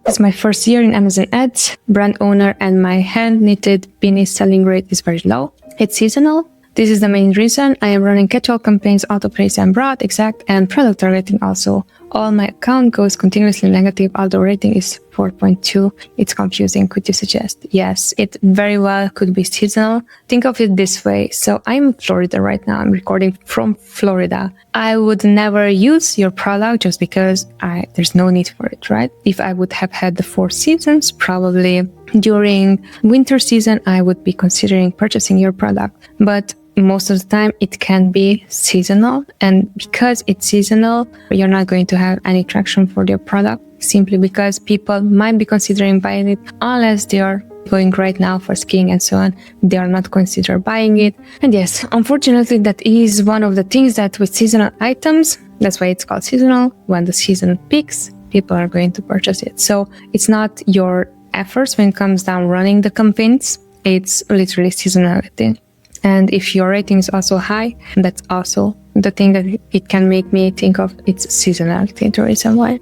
It's my first year in Amazon ads, brand owner, and my hand knitted beanie selling rate is very low. It's seasonal. This is the main reason. I am running catch-all campaigns, auto-place and broad, exact, and product targeting also. All my account goes continuously negative, although rating is 4.2. It's confusing. Could you suggest? Yes, it very well could be seasonal. Think of it this way. So I'm in Florida right now. I'm recording from Florida. I would never use your product just because there's no need for it, right? If I would have had the 4 seasons, probably during winter season, I would be considering purchasing your product. But most of the time it can be seasonal, and because it's seasonal, you're not going to have any traction for your product simply because people might be considering buying it unless they are going right now for skiing and so on. They are not consider buying it. And yes, unfortunately, that is one of the things that with seasonal items, that's why it's called seasonal. When the season peaks, people are going to purchase it. So it's not your efforts when it comes down running the campaigns, it's literally seasonality. And if your rating is also high, that's also the thing that it can make me think of its seasonality, the reason why.